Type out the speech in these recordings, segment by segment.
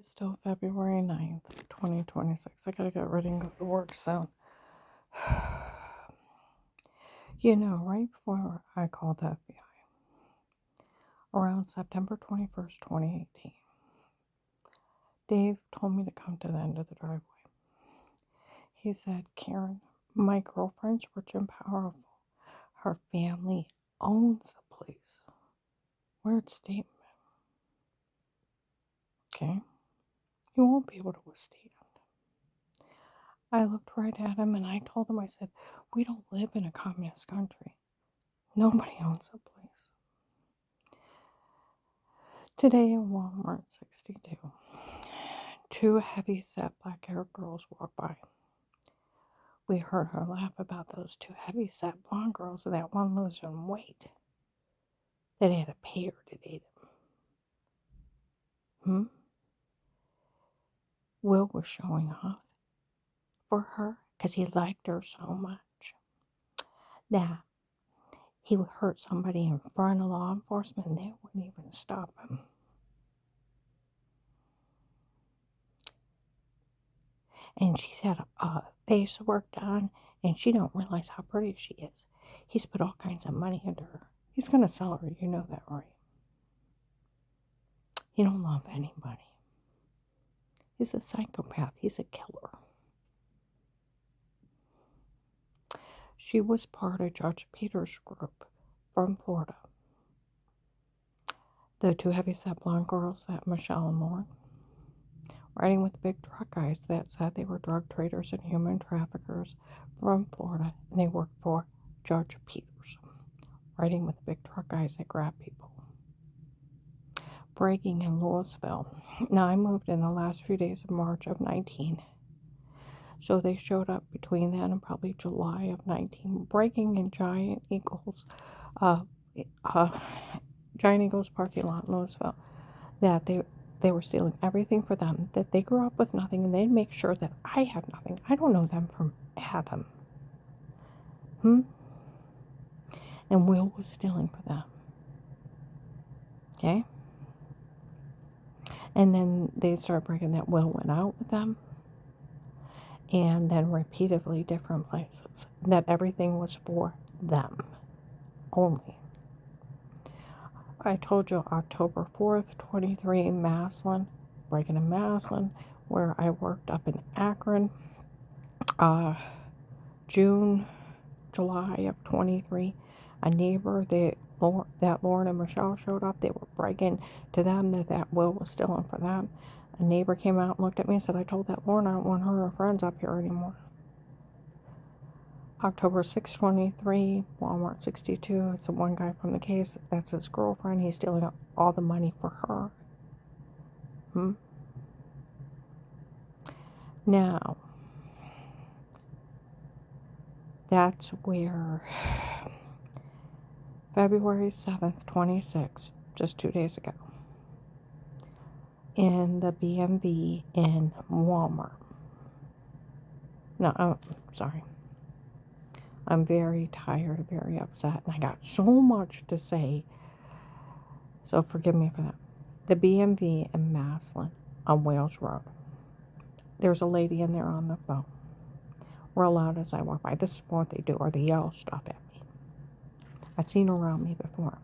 Still February 9th, 2026. I gotta get ready and go to work soon. Right before I called the FBI, around September 21st, 2018, Dave told me to come to the end of the driveway. He said, Karen, my girlfriend's rich and powerful. Her family owns a place. Weird statement. Okay? You won't be able to withstand. I looked right at him and I told him, I said, we don't live in a communist country. Nobody owns a place. Today in Walmart 62, two heavy-set black-haired girls walked by. We heard her laugh about those two heavy-set blonde girls and that one losing weight that had to pay her to date him. Will was showing off for her because he liked her so much that he would hurt somebody in front of law enforcement and they wouldn't even stop him. And she's had a face worked on, and she don't realize how pretty she is. He's put all kinds of money into her. He's going to sell her, you know that, right? He don't love anybody. He's a psychopath. He's a killer. She was part of Judge Peters' group from Florida. The two heavyset blonde girls, that Michelle and Lauren, riding with the big truck guys that said they were drug traders and human traffickers from Florida, and they worked for Judge Peters, riding with the big truck guys that grab people. Breaking in Louisville. Now, I moved in the last few days of March of 19. So they showed up between then and probably July of 19, breaking in Giant Eagles parking lot in Louisville. That they were stealing everything for them, that they grew up with nothing, and they'd make sure that I had nothing. I don't know them from Adam. And Will was stealing for them. Okay? And then they started breaking that Will went out with them. And then repeatedly different places. That everything was for them only. I told you October 4th, 23, Maslin, breaking in Maslin, where I worked up in Akron. July of 23, a neighbor, that Lauren and Michelle showed up. They were breaking to them that Will was stealing for them. A neighbor came out and looked at me and said, I told that Lauren I don't want her or her friends up here anymore. October 6, 23, Walmart 62. It's the one guy from the case. That's his girlfriend. He's stealing all the money for her. Now, that's where February 7th, 26, just 2 days ago, in the BMV in Walmart. No, I'm sorry. I'm very tired, very upset, and I got so much to say, so forgive me for that. The BMV in Maslin on Wales Road. There's a lady in there on the phone. Real loud as I walk by. This is what they do, or they yell stuff at me. I've seen her around me before.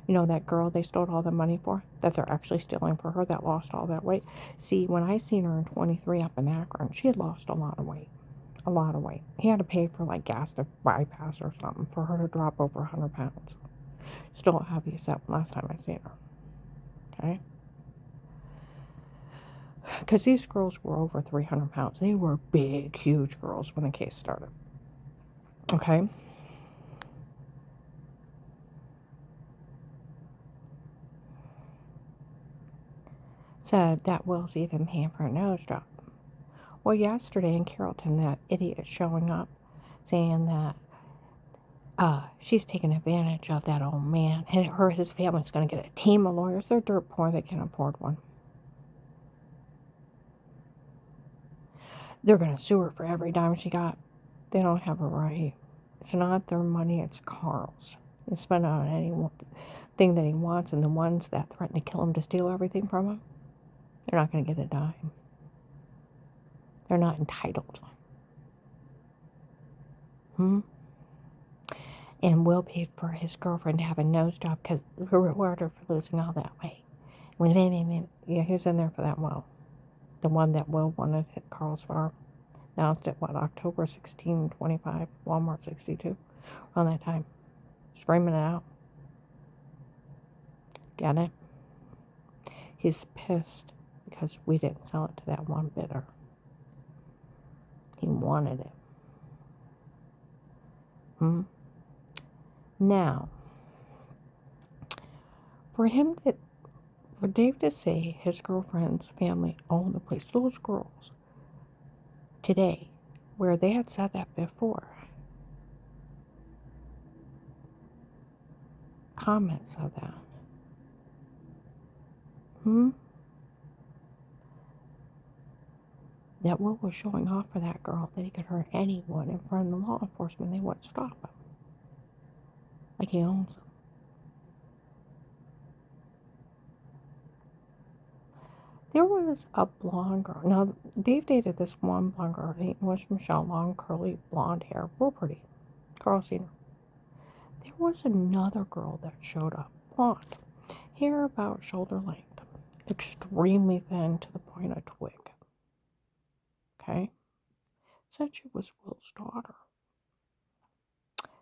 You know that girl they stole all the money for? That they're actually stealing for her, that lost all that weight? See, when I seen her in 23 up in Akron, she had lost a lot of weight. A lot of weight. He had to pay for like gas to bypass or something for her to drop over 100 pounds. Still heavy except last time I seen her. Okay? Because these girls were over 300 pounds. They were big, huge girls when the case started. Okay? Said that Will's even paying for a nose job. Well, yesterday in Carrollton, that idiot showing up saying that she's taking advantage of that old man. His family's going to get a team of lawyers. They're dirt poor. They can't afford one. They're going to sue her for every dime she got. They don't have a right. It's not their money. It's Carl's. They spend it on anything that he wants, and the ones that threaten to kill him to steal everything from him, They're not going to get a dime. They're not entitled. Hmm? And Will paid for his girlfriend to have a nose job because we rewarded her for losing all that weight. Yeah, he was in there for that Will. The one that Will wanted at Carl's Farm. Announced it, October 1625, Walmart 62. Around that time. Screaming it out. Get it? He's pissed because we didn't sell it to that one bidder. He wanted it. Now, for Dave to say his girlfriend's family owned the place, those girls today, where they had said that before, comments of that. That Will was showing off for that girl, that he could hurt anyone in front of the law enforcement. They wouldn't stop him. Like he owns them. There was a blonde girl. Now, Dave dated this one blonde girl. Her name was Michelle. Long, curly, blonde hair. Real pretty. Carl seen her. There was another girl that showed up. Blonde. Hair about shoulder length. Extremely thin to the point of twig. Okay? Said she was Will's daughter.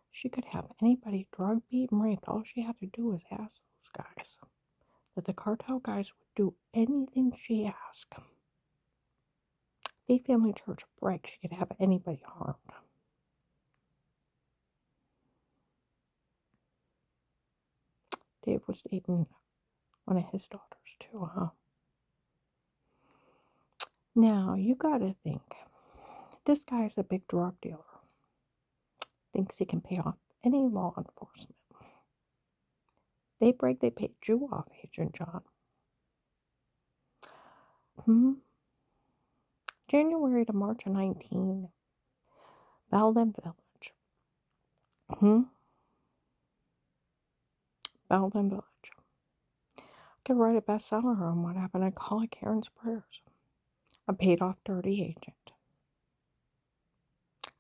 She could have anybody drugged, beaten, raped. All she had to do was ask those guys. That the cartel guys would do anything she asked. The family church bragged she could have anybody harmed. Dave was dating one of his daughters too, huh? Now, you gotta think. This guy's a big drug dealer. Thinks he can pay off any law enforcement. They paid you off, Agent John. January to March of 19. Belden Village. Belden Village. I could write a bestseller on what happened. I call it Karen's Prayers. A paid off dirty agent.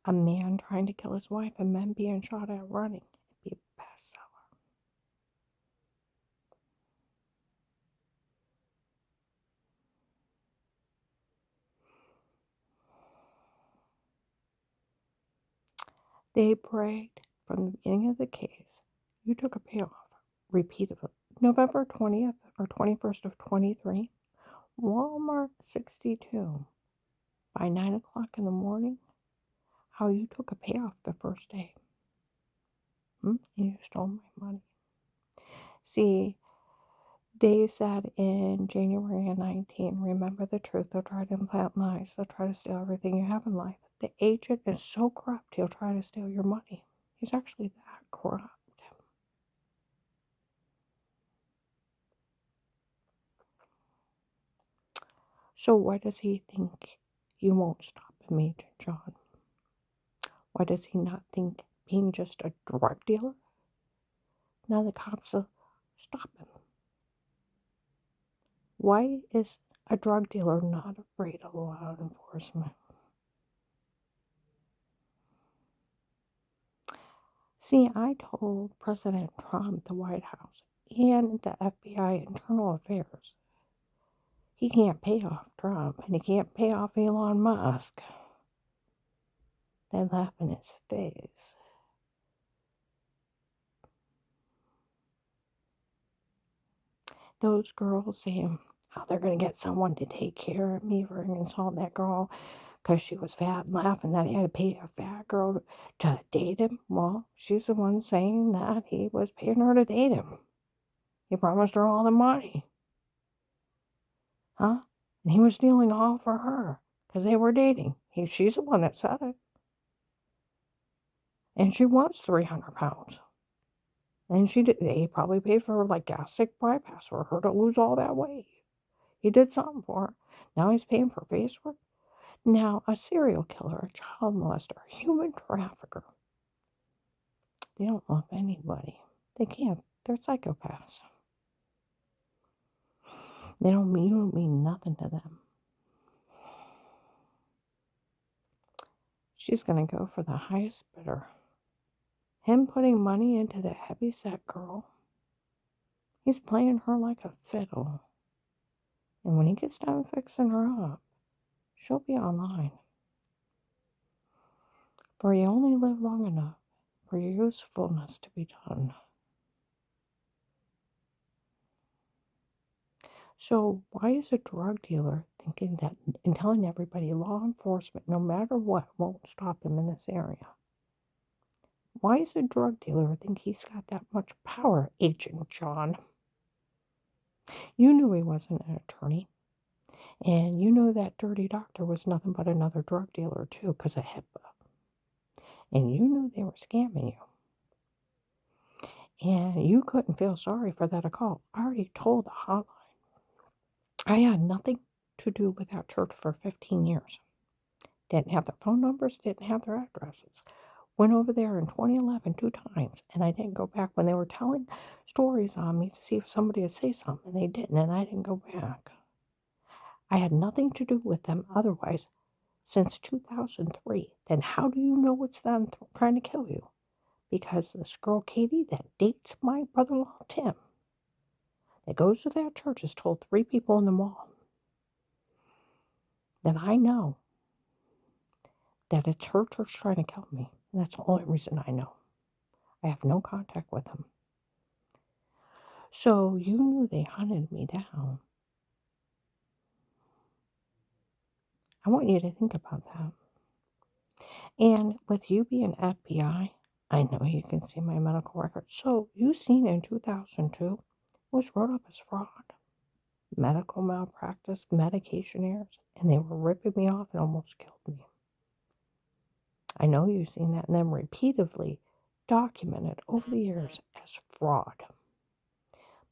A man trying to kill his wife and men being shot at running. It'd be a bestseller. They bragged from the beginning of the case. You took a payoff repeatedly. November 20th or 21st of 23. Walmart 62. By 9 o'clock in the morning. How you took a payoff the first day. And you stole my money. See, they said in January of 19, remember the truth. They'll try to implant lies. They'll try to steal everything you have in life. The agent is so corrupt, he'll try to steal your money. He's actually that corrupt. So why does he think you won't stop him, Agent John? Why does he not think being just a drug dealer? Now the cops will stop him. Why is a drug dealer not afraid of law enforcement? See, I told President Trump, the White House, and the FBI Internal Affairs, he can't pay off Trump and he can't pay off Elon Musk. They laugh in his face. Those girls saying how they're going to get someone to take care of me for insulting that girl because she was fat and laughing that he had to pay a fat girl to date him. Well, she's the one saying that he was paying her to date him. He promised her all the money. Huh? And he was stealing all for her because they were dating. She's the one that said it. And she was 300 pounds. And he probably paid for her like gastric bypass for her to lose all that weight. He did something for her. Now he's paying for face work. Now, a serial killer, a child molester, a human trafficker, they don't love anybody. They can't. They're psychopaths. You don't mean nothing to them. She's going to go for the highest bidder. Him putting money into that heavyset girl, he's playing her like a fiddle. And when he gets done fixing her up, she'll be online. For you only live long enough for your usefulness to be done. So why is a drug dealer thinking that and telling everybody law enforcement, no matter what, won't stop him in this area? Why is a drug dealer think he's got that much power, Agent John? You knew he wasn't an attorney. And you know that dirty doctor was nothing but another drug dealer, too, because of HIPAA. And you knew they were scamming you. And you couldn't feel sorry for that at all. I already told the hotline. I had nothing to do with that church for 15 years. Didn't have their phone numbers, didn't have their addresses. Went over there in 2011 2 times, and I didn't go back when they were telling stories on me to see if somebody would say something. They didn't, and I didn't go back. I had nothing to do with them otherwise since 2003. Then how do you know it's them trying to kill you? Because this girl Katie that dates my brother-in-law Tim, that goes to that church, has told 3 people in the mall that I know that it's her church trying to kill me. And that's the only reason I know. I have no contact with them. So you knew they hunted me down. I want you to think about that. And with you being FBI, I know you can see my medical record. So you seen in 2002, it was wrote up as fraud, medical malpractice, medication errors, and they were ripping me off and almost killed me. I know you've seen that and then repeatedly documented over the years as fraud.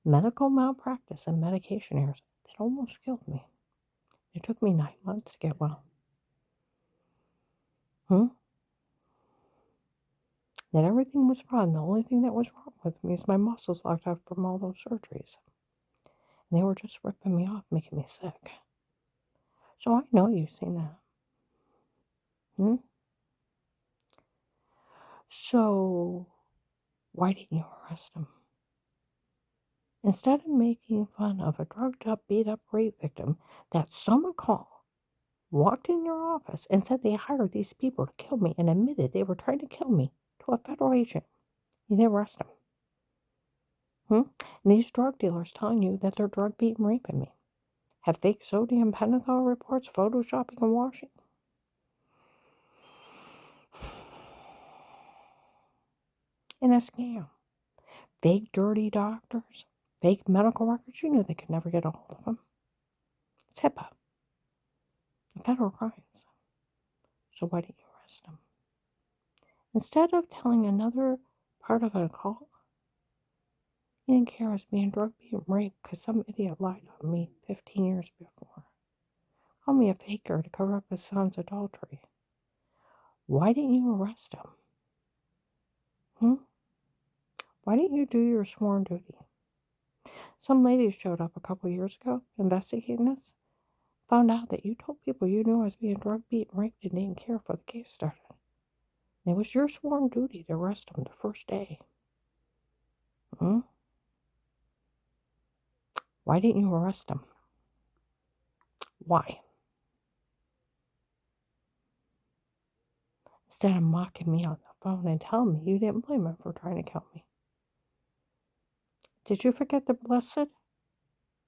Medical malpractice and medication errors that almost killed me. It took me 9 months to get well. That everything was fine. The only thing that was wrong with me is my muscles locked out from all those surgeries. And they were just ripping me off, making me sick. So I know you've seen that. So why didn't you arrest him? Instead of making fun of a drugged up, beat up rape victim that someone called, walked in your office and said they hired these people to kill me and admitted they were trying to kill me to a federal agent, you didn't arrest him. And these drug dealers telling you that they're drug beating raping me. Had fake sodium pentothal reports, photoshopping and washing. In a scam. Fake dirty doctors, fake medical records. You knew they could never get a hold of them. It's HIPAA. Federal crimes. So why didn't you arrest him? Instead of telling another part of a call, you didn't care I was being drug beaten raped because some idiot lied on me 15 years before. Called me a faker to cover up his son's adultery. Why didn't you arrest him? Why didn't you do your sworn duty? Some ladies showed up a couple years ago investigating this, found out that you told people you knew I was being drug beaten, raped, and didn't care before the case started. And it was your sworn duty to arrest him the first day. Why didn't you arrest him? Why? Instead of mocking me on the phone and telling me you didn't blame him for trying to kill me. Did you forget the blessed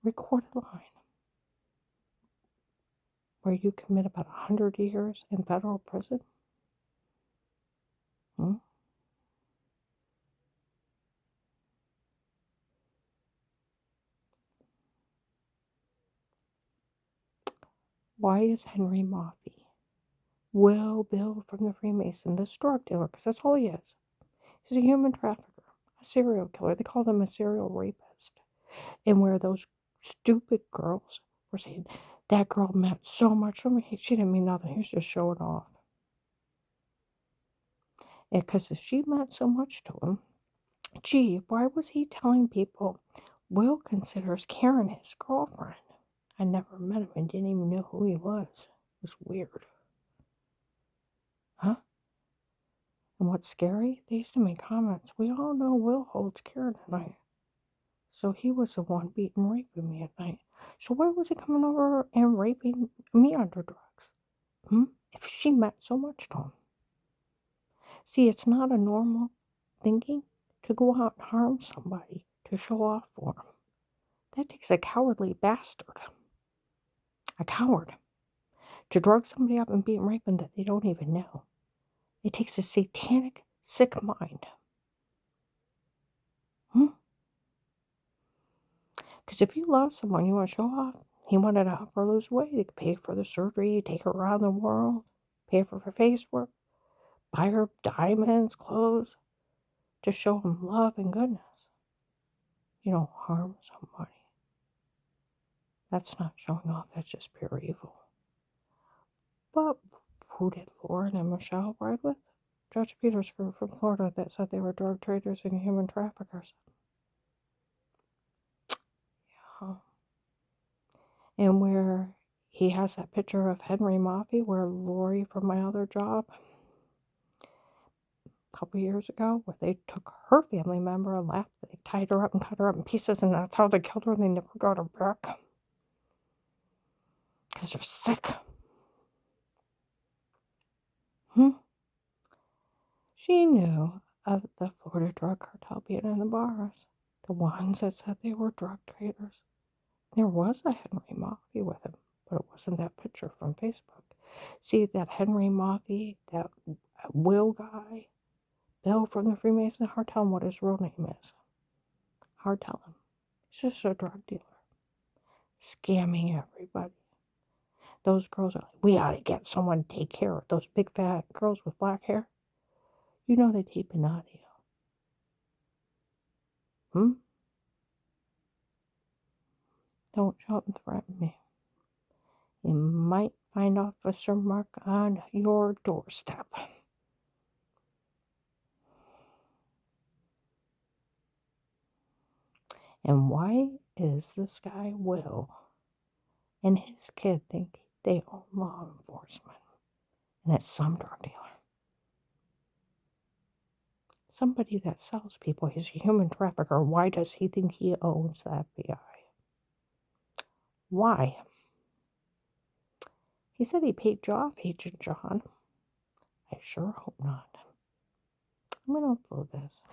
recorded line where you commit about 100 years in federal prison? Why is Henry Moffey, Will Bill from the Freemason, this drug dealer, because that's all he is. He's a human trafficker, a serial killer. They called him a serial rapist. And where those stupid girls were saying, that girl meant so much to me. She didn't mean nothing. He was just showing off. Because if she meant so much to him, gee, why was he telling people Will considers Karen his girlfriend? I never met him and didn't even know who he was. It was weird. Huh? And what's scary? They used to make comments. We all know Will holds Karen at night. So he was the one beating, raping me at night. So why was he coming over and raping me under drugs? If she meant so much to him. See, it's not a normal thinking to go out and harm somebody to show off for him. That takes a cowardly bastard. A coward. To drug somebody up and beat and rape them that they don't even know. It takes a satanic, sick mind. Because if you love someone, you want to show off. He wanted to help her lose weight. He could pay for the surgery, take her around the world, pay for her face work, buy her diamonds, clothes, to show him love and goodness. You don't harm somebody. That's not showing off. That's just pure evil. But who did Lauren and Michelle ride with? Judge Peters' group from Florida that said they were drug traders and human traffickers. Yeah. And where he has that picture of Henry Moffey, where Lori from my other job, a couple years ago, where they took her family member and left. They tied her up and cut her up in pieces, and that's how they killed her, and they never got her back. Because they're sick. She knew of the Florida drug cartel being in the bars. The ones that said they were drug traders. There was a Henry Moffey with him, but it wasn't that picture from Facebook. See, that Henry Moffey, that Will guy, Bill from the Freemason, hard tell him what his real name is. Hard tell him. He's just a drug dealer. Scamming everybody. Those girls are like, we ought to get someone to take care of those big fat girls with black hair. You know they tape an audio. Don't shout and threaten me. You might find Officer Mark on your doorstep. And why is this guy Will and his kid think they own law enforcement? And it's some drug dealer. Somebody that sells people. He's a human trafficker. Why does he think he owns the FBI? Why? He said he paid you off, Agent John. I sure hope not. I'm going to upload this.